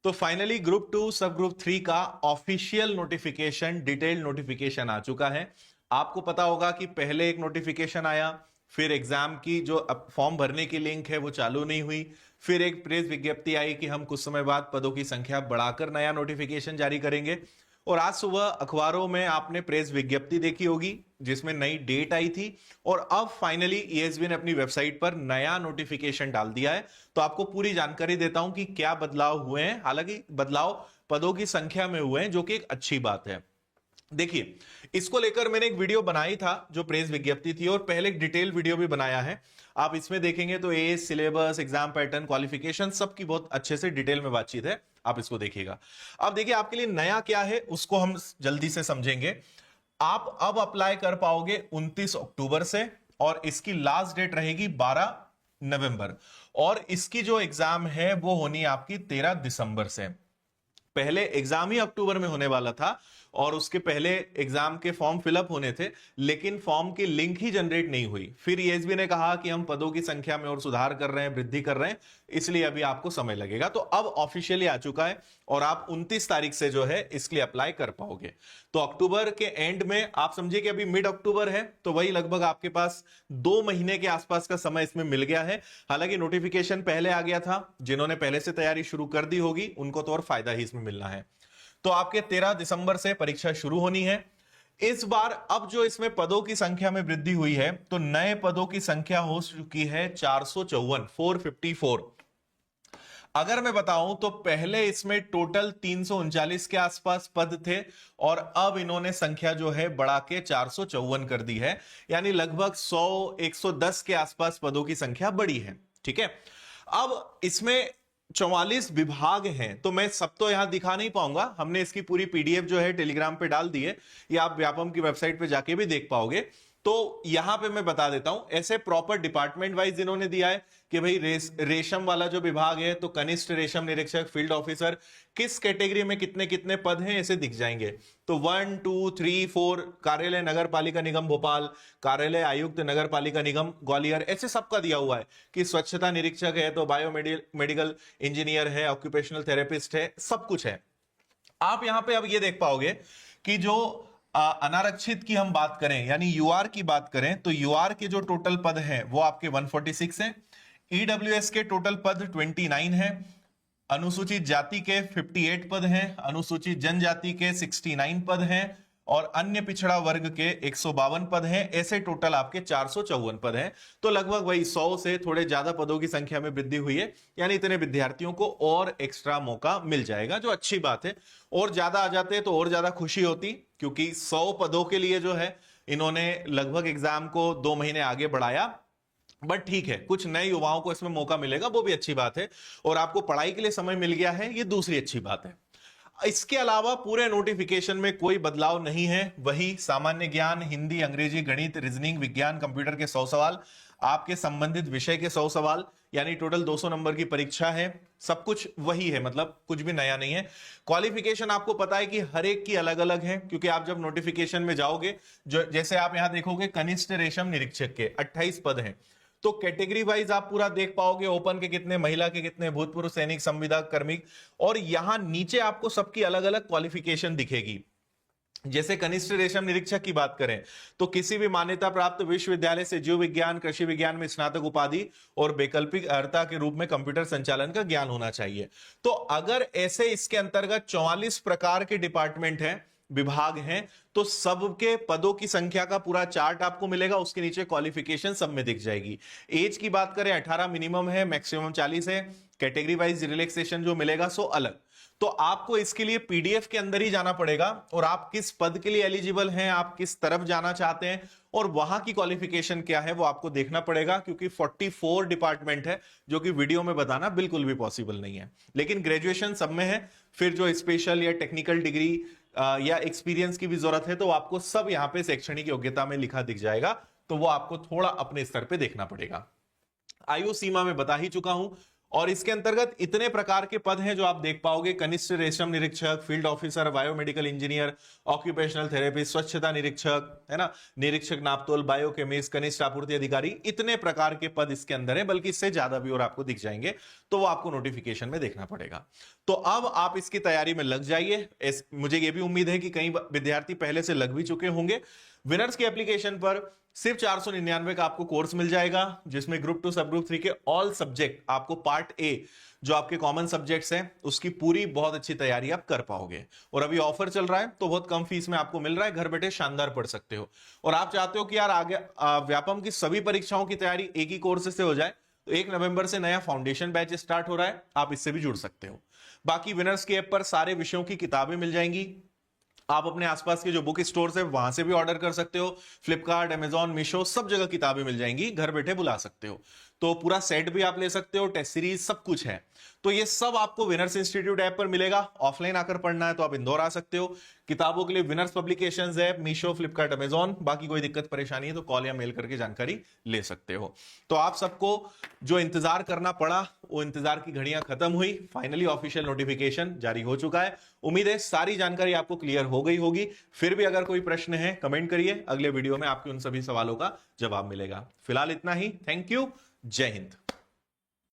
तो finally group 2 सब group 3 का ऑफिशियल नोटिफिकेशन, डिटेल्ड नोटिफिकेशन आ चुका है। आपको पता होगा कि पहले एक नोटिफिकेशन आया, फिर एग्जाम की जो फॉर्म भरने की लिंक है वो चालू नहीं हुई, फिर एक प्रेस विज्ञप्ति आई कि हम कुछ समय बाद पदों की संख्या बढ़ाकर नया नोटिफिकेशन जारी करेंगे। और आज सुबह अखबारों में आपने प्रेस विज्ञप्ति देखी होगी जिसमें नई डेट आई थी, और अब फाइनली ईएसबी ने अपनी वेबसाइट पर नया नोटिफिकेशन डाल दिया है। तो आपको पूरी जानकारी देता हूं कि क्या बदलाव हुए हैं। हालांकि बदलाव पदों की संख्या में हुए हैं, जो कि एक अच्छी बात है। देखिए, इसको लेकर मैंने एक वीडियो बनाई था जो प्रेस विज्ञप्ति थी, और पहले एक डिटेल वीडियो भी बनाया है। आप इसमें देखेंगे तो age, syllabus, exam pattern, qualification सबकी बहुत अच्छे से डिटेल में बातचीत है, आप इसको देखिएगा। अब देखिए, आपके लिए नया क्या है उसको हम जल्दी से समझेंगे। आप अब अप्लाई कर पाओगे 29 अक्टूबर से, और इसकी लास्ट डेट रहेगी 12 नवंबर, और इसकी जो एग्जाम है वो होनी है आपकी 13 दिसंबर से। पहले एग्जाम ही अक्टूबर में होने वाला था, और उसके पहले एग्जाम के फॉर्म फिलअप होने थे, लेकिन फॉर्म की लिंक ही जनरेट नहीं हुई। फिर ईएसबी ने कहा कि हम पदों की संख्या में और सुधार कर रहे हैं, वृद्धि कर रहे हैं, इसलिए अभी आपको समय लगेगा। तो अब ऑफिशियली आ चुका है, और आप 29 तारीख से जो है इसके लिए अप्लाई कर पाओगे। तो अक्टूबर के एंड में, आप समझिए कि अभी मिड अक्टूबर है, तो वही लगभग आपके पास 2 महीने के आसपास का समय इसमें मिल गया है। हालांकि नोटिफिकेशन पहले आ गया था, जिन्होंने पहले से तैयारी शुरू कर दी होगी उनको तो और फायदा ही इसमें मिलना है। तो आपके 13 दिसंबर से परीक्षा शुरू होनी है। इस बार अब जो इसमें पदों की संख्या में वृद्धि हुई है, तो नए पदों की संख्या हो चुकी है 454, 454। अगर मैं बताऊं तो पहले इसमें टोटल 339 के आसपास पद थे, और अब इन्होंने संख्या जो है बढ़ा के 454 कर दी है, यानी लगभग 100, 110 के आसपास पदों की संख्या बढ़ी है। ठीक है, अब इसमें 44 विभाग हैं, तो मैं सब तो यहां दिखा नहीं पाऊंगा। हमने इसकी पूरी पीडीएफ जो है टेलीग्राम पे डाल दी है, या आप व्यापम की वेबसाइट पे जाके भी देख पाओगे। तो यहां पे मैं बता देता हूं, ऐसे प्रॉपर डिपार्टमेंट वाइज इन्होंने दिया है कि भाई रेशम वाला जो विभाग है, तो कनिष्ठ रेशम निरीक्षक, फील्ड ऑफिसर, किस कैटेगरी में कितने कितने पद हैं ऐसे दिख जाएंगे। तो 1, 2, 3, 4 कार्यालय नगर पालिका निगम भोपाल, कार्यालय आयुक्त नगर पालिका निगम ग्वालियर, ऐसे सबका दिया हुआ है कि स्वच्छता निरीक्षक है, तो बायोमेडिकल इंजीनियर है, ऑक्यूपेशनल थेरेपिस्ट है, सब कुछ है। आप यहां पे अब ये देख पाओगे कि जो अनारक्षित की हम बात करें, यानी यूआर की बात करें, तो यूआर के जो टोटल पद हैं वो आपके 146 हैं। ईडब्ल्यूएस के टोटल पद 29 हैं। अनुसूचित जाति के 58 पद हैं, अनुसूचित जनजाति के 69 पद हैं, और अन्य पिछड़ा वर्ग के 152 पद हैं। ऐसे टोटल आपके 454 पद हैं। तो लगभग वही 100 से थोड़े ज्यादा पदों की संख्या में वृद्धि हुई है, यानी इतने विद्यार्थियों को और एक्स्ट्रा मौका मिल जाएगा, जो अच्छी बात है। और ज्यादा आ जाते तो और ज्यादा खुशी होती, क्योंकि 100 पदों के लिए जो है इन्होंने लगभग एग्जाम को 2 महीने आगे बढ़ाया। बट ठीक है, कुछ नए युवाओं को इसमें मौका मिलेगा, वो भी अच्छी बात है, और आपको पढ़ाई के लिए समय मिल गया है, ये दूसरी अच्छी बात है। इसके अलावा पूरे नोटिफिकेशन में कोई बदलाव नहीं है, वही सामान्य ज्ञान, हिंदी, अंग्रेजी, गणित, रीजनिंग, विज्ञान, कंप्यूटर के 100 सवाल, आपके संबंधित विषय के 100 सवाल, यानी टोटल 200 नंबर की परीक्षा है। सब कुछ वही है, मतलब कुछ भी नया नहीं है। क्वालिफिकेशन आपको पता है कि हर एक की अलग अलग है, क्योंकि आप जब नोटिफिकेशन में जाओगे, जो जैसे आप यहां देखोगे कनिष्ठ रेशम निरीक्षक के 28 पद हैं, तो कैटेगरी वाइज आप पूरा देख पाओगे, ओपन के कितने, महिला के कितने, भूतपूर्व सैनिक, संविदा कर्मिक, और यहां नीचे आपको सबकी अलग अलग क्वालिफिकेशन दिखेगी। जैसे कनिष्ठ रेशम निरीक्षक की बात करें, तो किसी भी मान्यता प्राप्त विश्वविद्यालय से जीव विज्ञान, कृषि विज्ञान में स्नातक उपाधि, और वैकल्पिक अर्हता के रूप में कंप्यूटर संचालन का ज्ञान होना चाहिए। तो अगर ऐसे इसके अंतर्गत 44 प्रकार के डिपार्टमेंट हैं, विभाग हैं, तो सबके पदों की संख्या का पूरा चार्ट आपको मिलेगा, उसके नीचे क्वालिफिकेशन सब में दिख जाएगी। एज की बात करें, 18 मिनिमम है, मैक्सिमम 40 है। कैटेगरी वाइज रिलैक्सेशन जो मिलेगा सो अलग। तो आपको इसके लिए पीडीएफ के अंदर ही जाना पड़ेगा, और आप किस पद के लिए एलिजिबल हैं, आप किस तरफ जाना चाहते हैं, और वहां की क्वालिफिकेशन क्या है वो आपको देखना पड़ेगा, क्योंकि 44 डिपार्टमेंट है, जो कि वीडियो में बताना बिल्कुल भी पॉसिबल नहीं है। लेकिन ग्रेजुएशन सब में है। फिर जो स्पेशल या टेक्निकल डिग्री या एक्सपीरियंस की भी जरूरत है, तो आपको सब यहां पे शैक्षणिक योग्यता में लिखा दिख जाएगा, तो वो आपको थोड़ा अपने स्तर पे देखना पड़ेगा। आयु सीमा में बता ही चुका हूं, और इसके अंतर्गत इतने प्रकार के पद हैं जो आप देख पाओगे, कनिष्ठ रेशम निरीक्षक, field officer, biomedical engineer, occupational therapist, स्वच्छता निरीक्षक, है ना, निरीक्षक नापतोल, बायोकेमिस्ट, कनिष्ठ आपूर्ति अधिकारी, इतने प्रकार के पद इसके अंदर है, बल्कि इससे ज्यादा भी और आपको दिख जाएंगे, तो वो आपको नोटिफिकेशन में देखना पड़ेगा। तो अब आप इसकी तैयारी में लग जाइए। मुझे ये भी उम्मीद है कि कई विद्यार्थी पहले से लग भी चुके होंगे। विनर्स की एप्लीकेशन पर सिर्फ 499 का आपको कोर्स मिल जाएगा, जिसमें ग्रुप 2 सब ग्रुप 3 के ऑल सब्जेक्ट, आपको पार्ट ए जो आपके कॉमन सब्जेक्ट्स हैं उसकी पूरी बहुत अच्छी तैयारी आप कर पाओगे। और अभी ऑफर चल रहा है तो बहुत कम फीस में आपको मिल रहा है, घर बैठे शानदार पढ़ सकते हो। और आप चाहते हो कि यार आगे व्यापम की सभी परीक्षाओं की तैयारी एक ही कोर्स से हो जाए, तो 1 नवंबर से नया फाउंडेशन बैच स्टार्ट हो रहा है, आप इससे भी जुड़ सकते हो। बाकी विनर्स की ऐप पर सारे विषयों की किताबें मिल जाएंगी। आप अपने आसपास के जो बुक स्टोर्स है वहां से भी ऑर्डर कर सकते हो, फ्लिपकार्ट, अमेजॉन, मीशो, सब जगह किताबें मिल जाएंगी, घर बैठे बुला सकते हो। तो पूरा सेट भी आप ले सकते हो, टेस्ट सीरीज सब कुछ है। तो ये सब आपको विनर्स इंस्टीट्यूट ऐप पर मिलेगा। ऑफलाइन आकर पढ़ना है तो आप इंदौर आ सकते हो। किताबों के लिए winners publications app, Meesho, Flipkart, Amazon. बाकी कोई दिक्कत परेशानी है तो कॉल या मेल करके जानकारी ले सकते हो। तो आप सबको जो इंतजार करना पड़ा वो इंतजार की घड़ियां खत्म हुई, फाइनली ऑफिशियल नोटिफिकेशन जारी हो चुका है। उम्मीद है सारी जानकारी आपको क्लियर हो गई होगी। फिर भी अगर कोई प्रश्न है कमेंट करिए, अगले वीडियो में आपके उन सभी सवालों का जवाब मिलेगा। फिलहाल इतना ही। Thank you. जय हिंद।